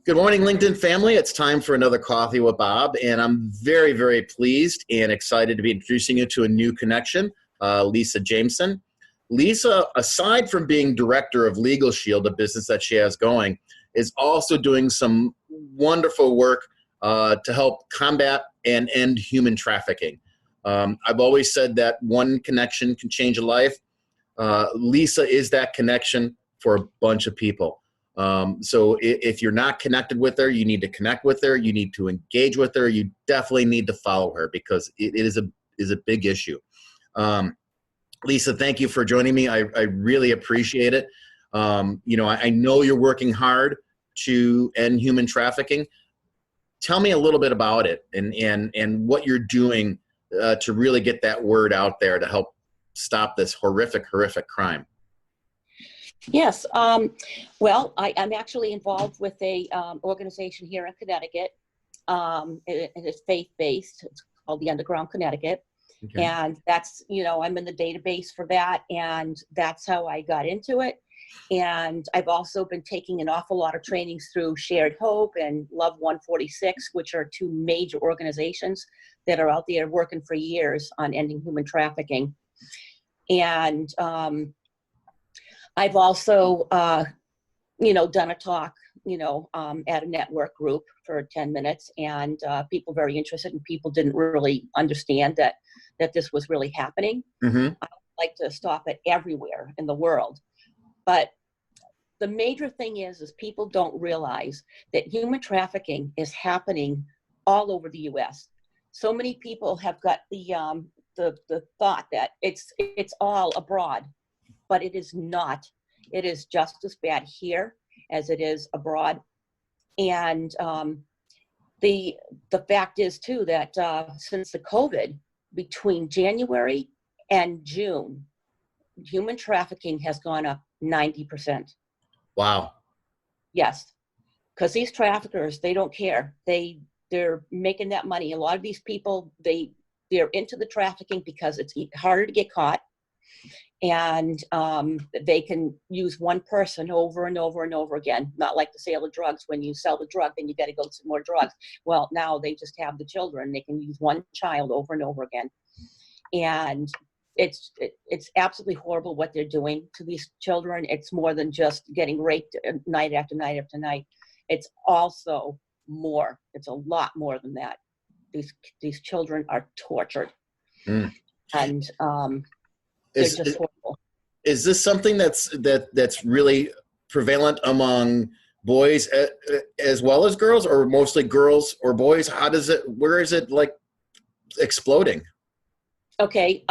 Good morning, LinkedIn family. It's time for another Coffee with Bob, and I'm very, very pleased and excited to be introducing you to a new connection, Lisa Jameson. Lisa, aside from being director of Legal Shield, a business that she has going, is also doing some wonderful work to help combat and end human trafficking. I've always said that one connection can change a life. Lisa is that connection for a bunch of people. So if you're not connected with her, you need to connect with her. You need to engage with her. You definitely need to follow her because it is a big issue. Lisa, thank you for joining me. I really appreciate it. I know you're working hard to end human trafficking. Tell me a little bit about it and what you're doing to really get that word out there to help stop this horrific crime. Yes. Well, I'm actually involved with a organization here in Connecticut. It is faith-based. It's called the Underground Connecticut. Okay. And that's, I'm in the database for that. And that's how I got into it. And I've also been taking an awful lot of trainings through Shared Hope and Love 146, which are two major organizations that are out there working for years on ending human trafficking. And I've also, done a talk, at a network group for 10 minutes, and people very interested, and people didn't really understand that this was really happening. Mm-hmm. I'd like to stop it everywhere in the world. But the major thing is people don't realize that human trafficking is happening all over the U.S. So many people have got the thought that it's all abroad. But it is not. It is just as bad here as it is abroad. And the fact is, too, that since the COVID, between January and June, human trafficking has gone up 90%. Wow. Yes, because these traffickers, they don't care. They're making that money. A lot of these people, they're into the trafficking because it's harder to get caught. And they can use one person over and over and over again, not like the sale of drugs. When you sell the drug, then you got to go to some more drugs. Well, now they just have the children. They can use one child over and over again. And it's absolutely horrible what they're doing to these children. It's more than just getting raped night after night after night. It's also more. It's a lot more than that. These children are tortured. And they're just horrible. Is this something that's really prevalent among boys as well as girls, or mostly girls or boys? Where is it like exploding? Okay.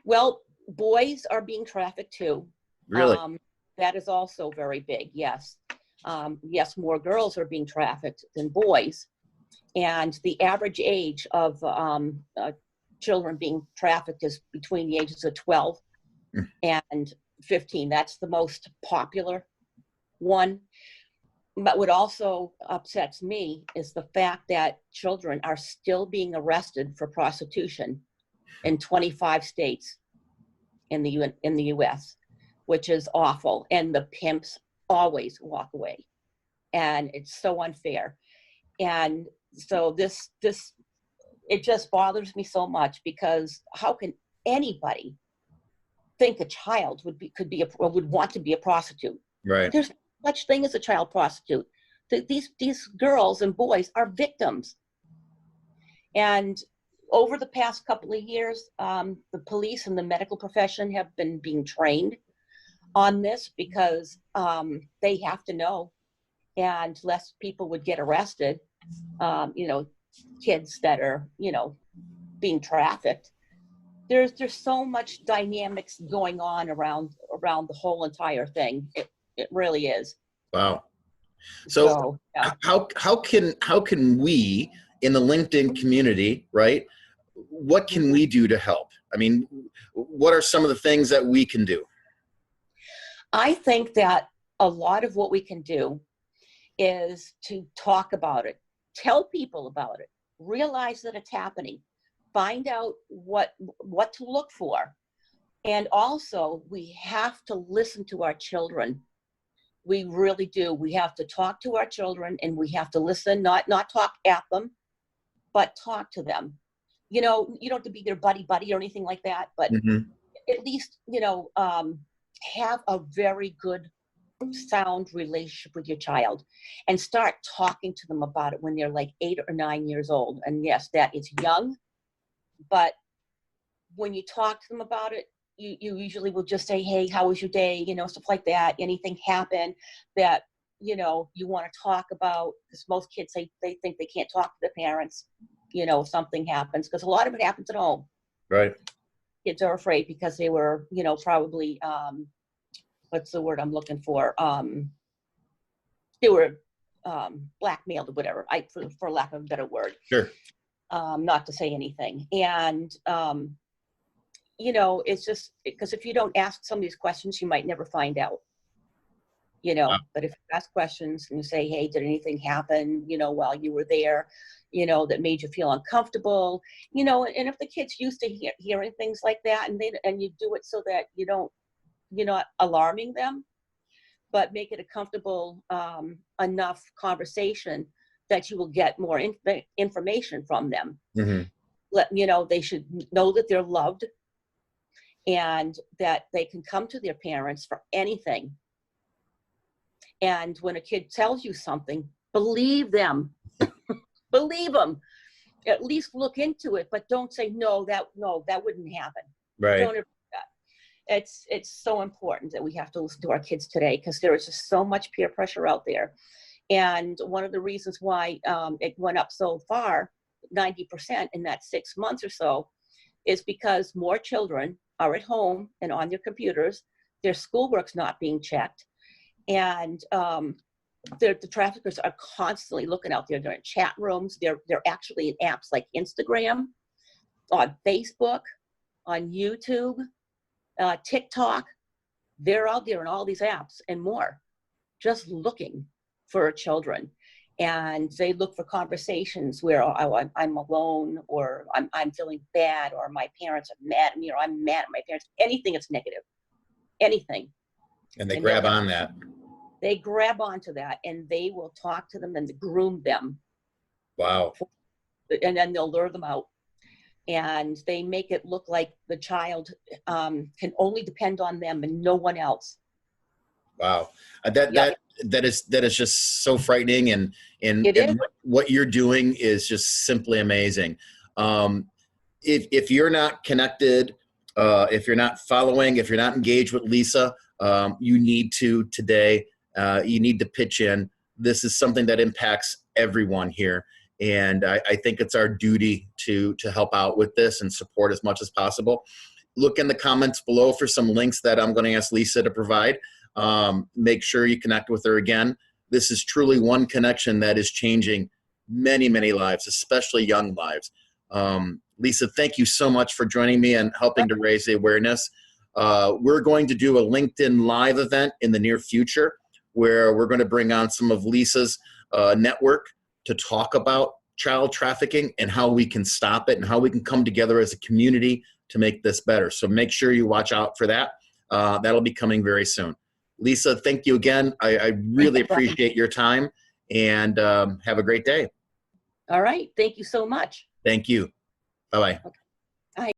Well, boys are being trafficked too. Really? That is also very big. Yes. Yes, more girls are being trafficked than boys. And the average age of children being trafficked is between the ages of 12 and 15. That's the most popular one. But what also upsets me is the fact that children are still being arrested for prostitution in 25 states in the U.S., which is awful. And the pimps always walk away. And it's so unfair. And so this it just bothers me so much, because how can anybody think a child would want to be a prostitute? Right. There's no such thing as a child prostitute. These girls and boys are victims. And over the past couple of years, the police and the medical profession have been being trained on this, because they have to know, and less people would get arrested. Kids that are, being trafficked. There's so much dynamics going on around the whole entire thing. It really is. Wow. So yeah. How can we in the LinkedIn community, right? What can we do to help? I mean, what are some of the things that we can do? I think that a lot of what we can do is to talk about it, tell people about it, realize that it's happening, find out what to look for. And also, we have to listen to our children. We really do. We have to talk to our children, and we have to listen, not talk at them, but talk to them. You know, you don't have to be their buddy or anything like that, but Mhm. at least, have a very good, sound relationship with your child, and start talking to them about it when they're like 8 or 9 years old. And yes, that is young, but when you talk to them about it, you usually will just say, hey, how was your day? You know, stuff like that. Anything happen that, you want to talk about? Because most kids, they think they can't talk to their parents, if something happens, because a lot of it happens at home. Right. Kids are afraid because they were, probably, what's the word I'm looking for? They were blackmailed or whatever, for lack of a better word. Sure. Not to say anything. And, it's just because if you don't ask some of these questions, you might never find out, Wow. but if you ask questions and you say, hey, did anything happen, while you were there, that made you feel uncomfortable, and if the kid's used to hearing things like that, and you do it so that you're not alarming them, but make it a comfortable enough conversation that you will get more information from them. Mhm. They should know that they're loved, and that they can come to their parents for anything. And when a kid tells you something, believe them. Believe them. At least look into it, but don't say no, that wouldn't happen. Right. Don't ever do that. It's so important that we have to listen to our kids today, because there is just so much peer pressure out there. And one of the reasons why it went up so far, 90% in that 6 months or so, is because more children are at home and on their computers. Their schoolwork's not being checked. And the traffickers are constantly looking out there. They're in chat rooms. They're actually in apps like Instagram, on Facebook, on YouTube, TikTok. They're out there in all these apps and more, just looking for children. And they look for conversations where, oh, I'm alone, or I'm feeling bad, or my parents are mad at me, or I'm mad at my parents. Anything that's negative, anything. And they grab on that. They grab onto that, and they will talk to them and groom them. Wow. And then they'll lure them out. And they make it look like the child can only depend on them and no one else. Wow. That is just so frightening, and what you're doing is just simply amazing. If you're not connected, if you're not following, if you're not engaged with Lisa, you need to today. You need to pitch in. This is something that impacts everyone here, and I think it's our duty to help out with this and support as much as possible. Look in the comments below for some links that I'm going to ask Lisa to provide. Make sure you connect with her again. This is truly one connection that is changing many, many lives, especially young lives. Lisa, thank you so much for joining me and helping to raise the awareness. We're going to do a LinkedIn Live event in the near future, where we're going to bring on some of Lisa's network to talk about child trafficking and how we can stop it and how we can come together as a community to make this better. So make sure you watch out for that. That'll be coming very soon. Lisa, thank you again. I really appreciate your time, and have a great day. All right. Thank you so much. Thank you. Bye-bye. Okay.